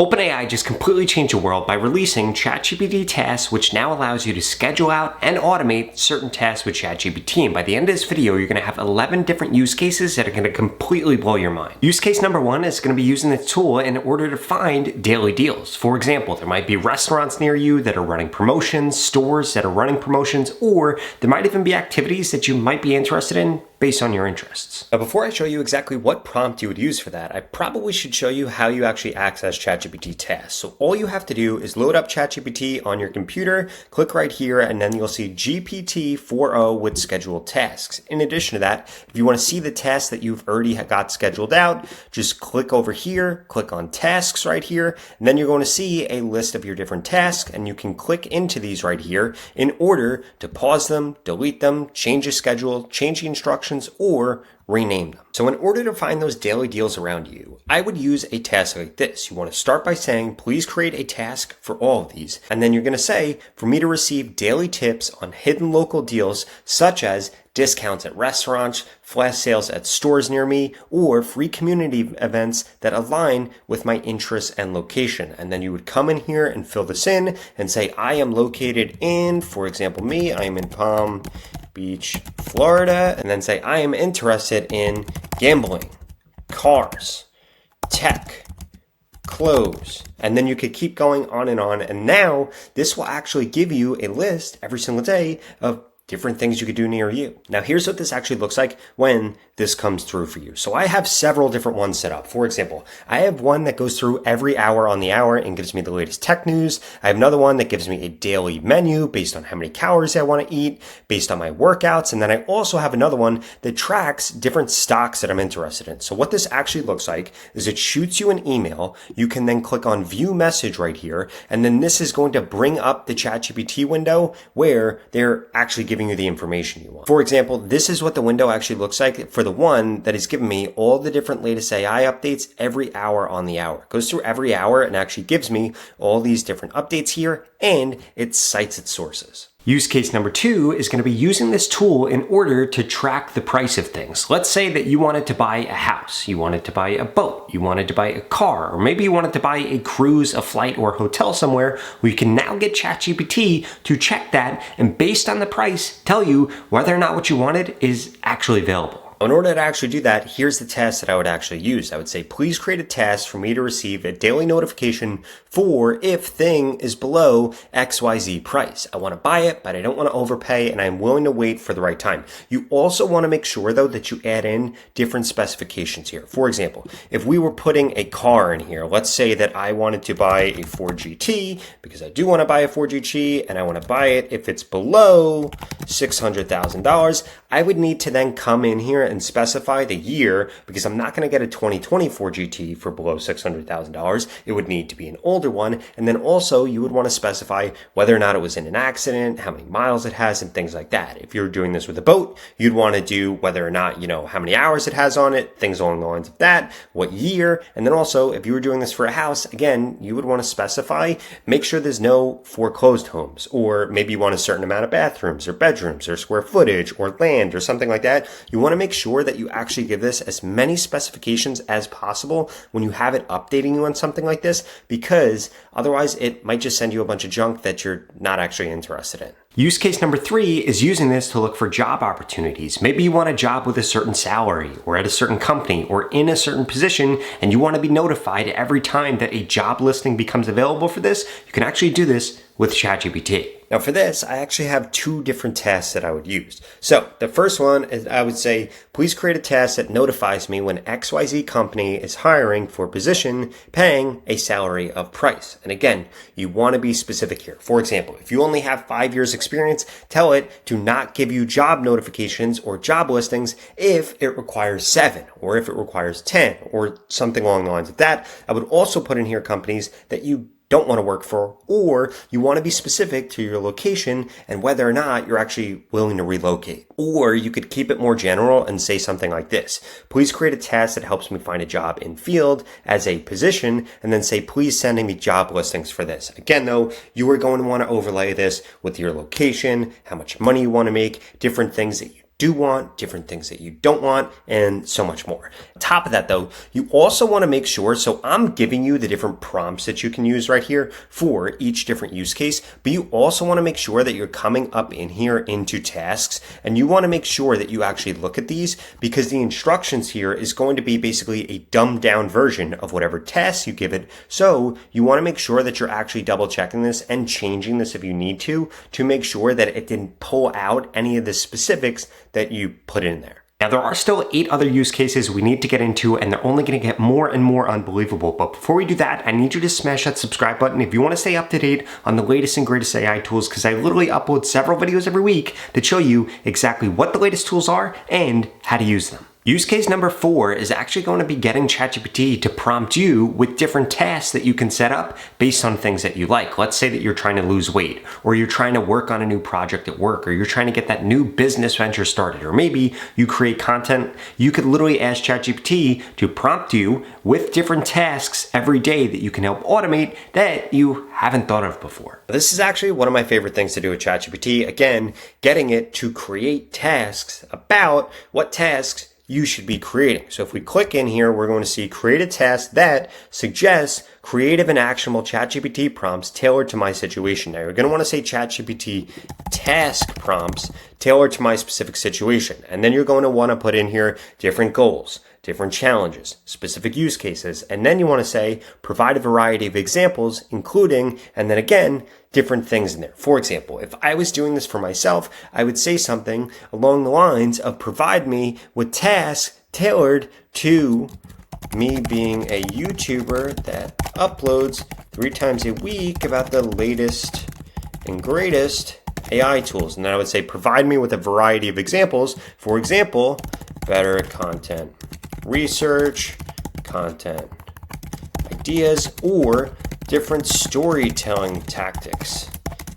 OpenAI just completely changed the world by releasing ChatGPT tasks, which now allows you to schedule out and automate certain tasks with ChatGPT. And by the end of this video, you're going to have 11 different use cases that are going to completely blow your mind. Use case number one is going to be using this tool in order to find daily deals. For example, there might be restaurants near you that are running promotions, stores that are running promotions, or there might even be activities that you might be interested in based on your interests. Now, before I show you exactly what prompt you would use for that, I probably should show you how you actually access ChatGPT tasks. So all you have to do is load up ChatGPT on your computer, click right here, and then you'll see GPT 4.0 with scheduled tasks. In addition to that, if you want to see the tasks that you've already got scheduled out, just click over here, click on tasks right here, and then you're going to see a list of your different tasks, and you can click into these right here in order to pause them, delete them, change the schedule, change the instructions, or rename them. So in order to find those daily deals around you, I would use a task like this. You want to start by saying, please create a task for all of these. And then you're going to say, for me to receive daily tips on hidden local deals, such as discounts at restaurants, flash sales at stores near me, or free community events that align with my interests and location. And then you would come in here and fill this in and say, I am located in, for example, me, I am in Palm Beach, Florida, and then say, I am interested in gambling, cars, tech, clothes, and then you could keep going on. And now this will actually give you a list every single day of different things you could do near you. Now, here's what this actually looks like when this comes through for you. So I have several different ones set up. For example, I have one that goes through every hour on the hour and gives me the latest tech news. I have another one that gives me a daily menu based on how many calories I want to eat, based on my workouts. And then I also have another one that tracks different stocks that I'm interested in. So what this actually looks like is it shoots you an email. You can then click on view message right here. And then this is going to bring up the ChatGPT window where they're actually giving you the information you want. For example, this is what the window actually looks like for the one that is giving me all the different latest AI updates every hour on the hour. It goes through every hour and actually gives me all these different updates here, and it cites its sources. Use case number two is going to be using this tool in order to track the price of things. Let's say that you wanted to buy a house, you wanted to buy a boat, you wanted to buy a car, or maybe you wanted to buy a cruise, a flight, or a hotel somewhere. We can now get ChatGPT to check that and based on the price, tell you whether or not what you wanted is actually available. In order to actually do that, here's the task that I would actually use. I would say, please create a task for me to receive a daily notification for if thing is below XYZ price. I want to buy it, but I don't want to overpay, and I'm willing to wait for the right time. You also want to make sure, though, that you add in different specifications here. For example, if we were putting a car in here, let's say that I wanted to buy a Ford GT, because I do want to buy a Ford GT, and I want to buy it if it's below $600,000, I would need to then come in here and specify the year, because I'm not going to get a 2024 GT for below $600,000. It would need to be an older one. And then also you would want to specify whether or not it was in an accident, how many miles it has, and things like that. If you're doing this with a boat, you'd want to do whether or not, how many hours it has on it, things along the lines of that, what year. And then also if you were doing this for a house, again, you would want to specify, make sure there's no foreclosed homes, or maybe you want a certain amount of bathrooms or bedrooms or square footage or land or something like that. You want to make sure that you actually give this as many specifications as possible when you have it updating you on something like this, because otherwise it might just send you a bunch of junk that you're not actually interested in. Use case number three is using this to look for job opportunities. Maybe you want a job with a certain salary or at a certain company or in a certain position, and you want to be notified every time that a job listing becomes available for this. You can actually do this with ChatGPT. Now for this, I actually have two different tasks that I would use. So the first one is I would say, please create a task that notifies me when XYZ company is hiring for a position paying a salary of price. And again, you want to be specific here. For example, if you only have 5 years experience, tell it to not give you job notifications or job listings if it requires 7 or if it requires 10 or something along the lines of that. I would also put in here companies that you don't want to work for, or you want to be specific to your location and whether or not you're actually willing to relocate. Or you could keep it more general and say something like this. Please create a task that helps me find a job in field as a position, and then say, please send me job listings for this. Again, though, you are going to want to overlay this with your location, how much money you want to make, different things that you do want, different things that you don't want, and so much more. On top of that though, you also want to make sure, so I'm giving you the different prompts that you can use right here for each different use case, but you also want to make sure that you're coming up in here into tasks, and you want to make sure that you actually look at these, because the instructions here is going to be basically a dumbed down version of whatever tasks you give it. So you want to make sure that you're actually double checking this and changing this if you need to make sure that it didn't pull out any of the specifics that you put in there. Now, there are still 8 other use cases we need to get into, and they're only going to get more and more unbelievable. But before we do that, I need you to smash that subscribe button if you want to stay up to date on the latest and greatest AI tools, because I literally upload several videos every week that show you exactly what the latest tools are and how to use them. Use case number 4 is actually going to be getting ChatGPT to prompt you with different tasks that you can set up based on things that you like. Let's say that you're trying to lose weight, or you're trying to work on a new project at work, or you're trying to get that new business venture started, or maybe you create content. You could literally ask ChatGPT to prompt you with different tasks every day that you can help automate that you haven't thought of before. This is actually one of my favorite things to do with ChatGPT. Again, getting it to create tasks about what tasks you should be creating. So if we click in here, we're going to see create a task that suggests creative and actionable ChatGPT prompts tailored to my situation. Now you're going to want to say ChatGPT task prompts tailored to my specific situation. And then you're going to want to put in here different goals, different challenges, specific use cases. And then you want to say provide a variety of examples, including, and then again, different things in there. For example, if I was doing this for myself, I would say something along the lines of provide me with tasks tailored to me being a YouTuber that uploads 3 times a week about the latest and greatest AI tools. And then I would say provide me with a variety of examples. For example, better content research, content ideas, or different storytelling tactics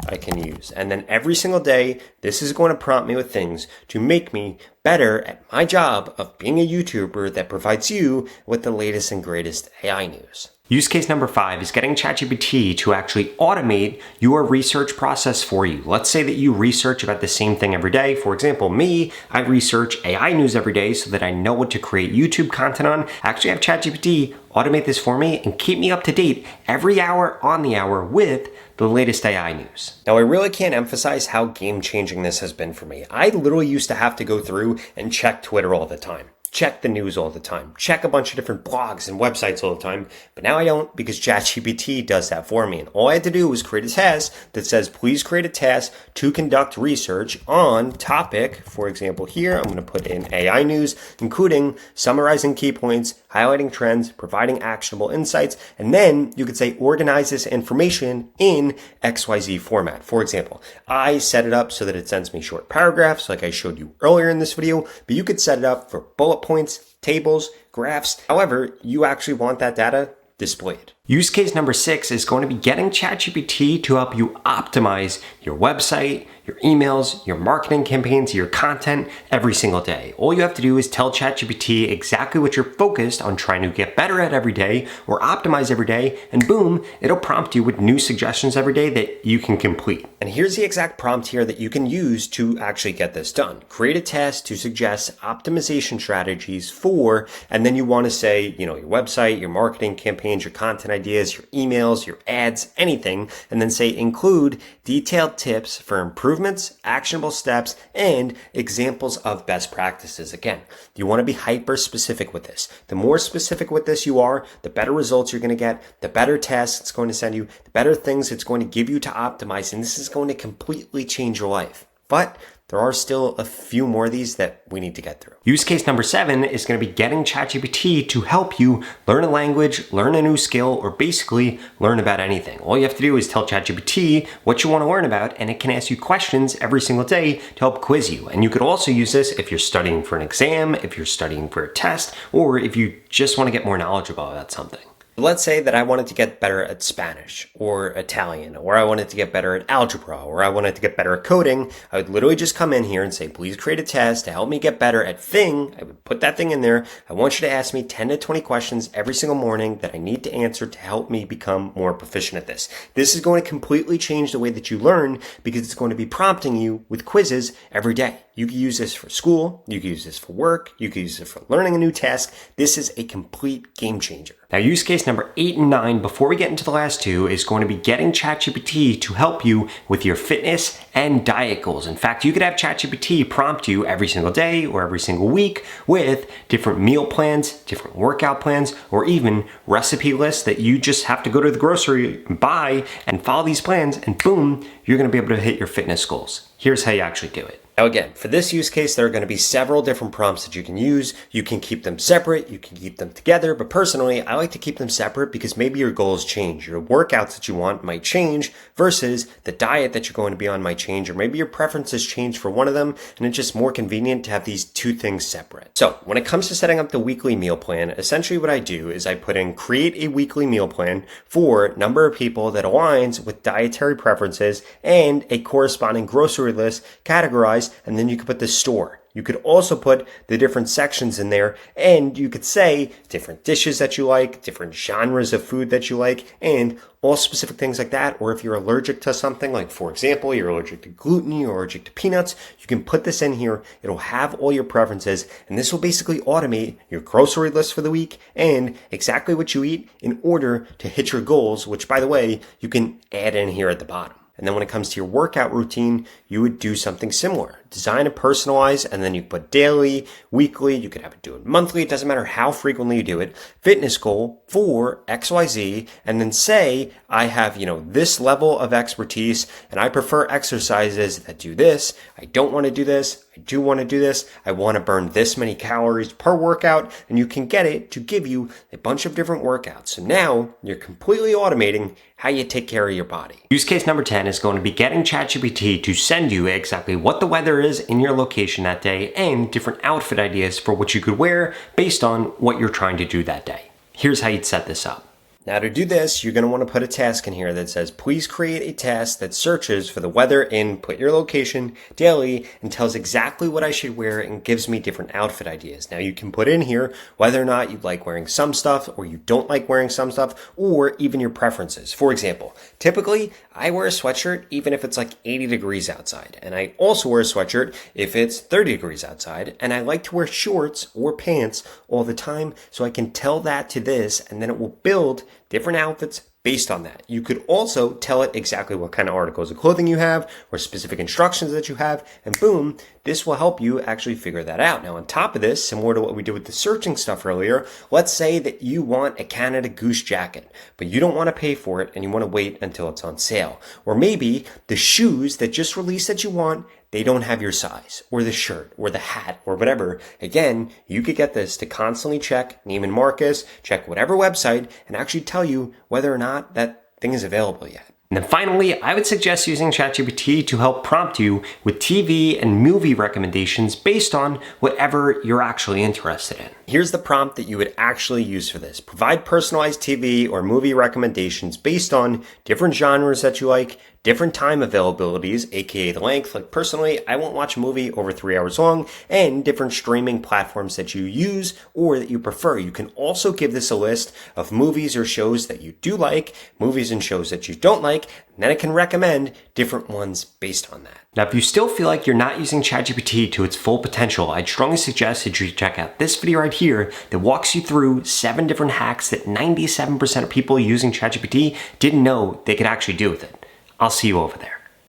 I can use. And then every single day, this is going to prompt me with things to make me better at my job of being a YouTuber that provides you with the latest and greatest AI news. Use case number 5 is getting ChatGPT to actually automate your research process for you. Let's say that you research about the same thing every day. For example, me, I research AI news every day so that I know what to create YouTube content on. I actually have ChatGPT automate this for me and keep me up to date every hour on the hour with the latest AI news. Now, I really can't emphasize how game-changing this has been for me. I literally used to have to go through and check Twitter all the time, check the news all the time, check a bunch of different blogs and websites all the time, but now I don't, because ChatGPT does that for me. And all I had to do was create a task that says, please create a task to conduct research on topic. For example, here, I'm going to put in AI news, including summarizing key points, highlighting trends, providing actionable insights, and then you could say organize this information in XYZ format. For example, I set it up so that it sends me short paragraphs like I showed you earlier in this video, but you could set it up for bullet points, tables, graphs, however you actually want that data displayed. Use case number 6 is going to be getting ChatGPT to help you optimize your website, your emails, your marketing campaigns, your content every single day. All you have to do is tell ChatGPT exactly what you're focused on trying to get better at every day or optimize every day, and boom, it'll prompt you with new suggestions every day that you can complete. And here's the exact prompt here that you can use to actually get this done. Create a task to suggest optimization strategies for, and then you want to say, your website, your marketing campaigns, your content ideas, your emails, your ads, anything, and then say include detailed tips for improvements, actionable steps, and examples of best practices. Again, you want to be hyper specific with this. The more specific with this you are, the better results you're going to get, the better tasks it's going to send you, the better things it's going to give you to optimize, and this is going to completely change your life. But there are still a few more of these that we need to get through. Use case number 7 is going to be getting ChatGPT to help you learn a language, learn a new skill, or basically learn about anything. All you have to do is tell ChatGPT what you want to learn about, and it can ask you questions every single day to help quiz you. And you could also use this if you're studying for an exam, if you're studying for a test, or if you just want to get more knowledgeable about something. Let's say that I wanted to get better at Spanish or Italian, or I wanted to get better at algebra, or I wanted to get better at coding. I would literally just come in here and say, please create a test to help me get better at thing. I would put that thing in there. I want you to ask me 10 to 20 questions every single morning that I need to answer to help me become more proficient at this. This is going to completely change the way that you learn because it's going to be prompting you with quizzes every day. you can use this for school, you can use this for work, you can use it for learning a new task. This is a complete game changer. Now, use case number 8 and 9, before we get into the last two, is going to be getting ChatGPT to help you with your fitness and diet goals. In fact, you could have ChatGPT prompt you every single day or every single week with different meal plans, different workout plans, or even recipe lists that you just have to go to the grocery and buy and follow these plans, and boom, you're going to be able to hit your fitness goals. Here's how you actually do it. Now again, for this use case, there are going to be several different prompts that you can use. You can keep them separate, you can keep them together, but personally, I like to keep them separate because maybe your goals change. Your workouts that you want might change versus the diet that you're going to be on might change, or maybe your preferences change for one of them, and it's just more convenient to have these two things separate. So when it comes to setting up the weekly meal plan, essentially what I do is I put in create a weekly meal plan for number of people that aligns with dietary preferences and a corresponding grocery list categorized. And then you could put the store. You could also put the different sections in there, and you could say different dishes that you like, different genres of food that you like, and all specific things like that. Or if you're allergic to something, like for example, you're allergic to gluten, you're allergic to peanuts, you can put this in here. It'll have all your preferences, and this will basically automate your grocery list for the week and exactly what you eat in order to hit your goals, which, by the way, you can add in here at the bottom. And then when it comes to your workout routine, you would do something similar. Design and personalize, and then you put daily, weekly, you could have it do it monthly, it doesn't matter how frequently you do it. Fitness goal for XYZ, and then say, I have, this level of expertise, and I prefer exercises that do this. I don't want to do this. I do want to do this. I want to burn this many calories per workout, and you can get it to give you a bunch of different workouts. So now you're completely automating how you take care of your body. Use case number 10 is going to be getting ChatGPT to send you exactly what the weather is in your location that day and different outfit ideas for what you could wear based on what you're trying to do that day. Here's how you'd set this up. Now to do this, you're going to want to put a task in here that says, please create a task that searches for the weather in put your location daily and tells exactly what I should wear and gives me different outfit ideas. Now you can put in here whether or not you like wearing some stuff or you don't like wearing some stuff, or even your preferences. For example, typically I wear a sweatshirt even if it's like 80 degrees outside. And I also wear a sweatshirt if it's 30 degrees outside. And I like to wear shorts or pants all the time, so I can tell that to this, and then it will build different outfits based on that. You could also tell it exactly what kind of articles of clothing you have or specific instructions that you have, and boom, this will help you actually figure that out. Now, on top of this, similar to what we did with the searching stuff earlier, let's say that you want a Canada Goose jacket, but you don't want to pay for it and you want to wait until it's on sale. Or maybe the shoes that just released that you want, they don't have your size, or the shirt, or the hat, or whatever. Again, you could get this to constantly check Neiman Marcus, check whatever website, and actually tell you whether or not that thing is available yet. And then finally, I would suggest using ChatGPT to help prompt you with TV and movie recommendations based on whatever you're actually interested in. Here's the prompt that you would actually use for this. Provide personalized TV or movie recommendations based on different genres that you like, different time availabilities, aka the length. Like personally, I won't watch a movie over 3 hours long, and different streaming platforms that you use or that you prefer. You can also give this a list of movies or shows that you do like, movies and shows that you don't like, and then it can recommend different ones based on that. Now, if you still feel like you're not using ChatGPT to its full potential, I'd strongly suggest that you check out this video right here that walks you through 7 different hacks that 97% of people using ChatGPT didn't know they could actually do with it. I'll see you over there.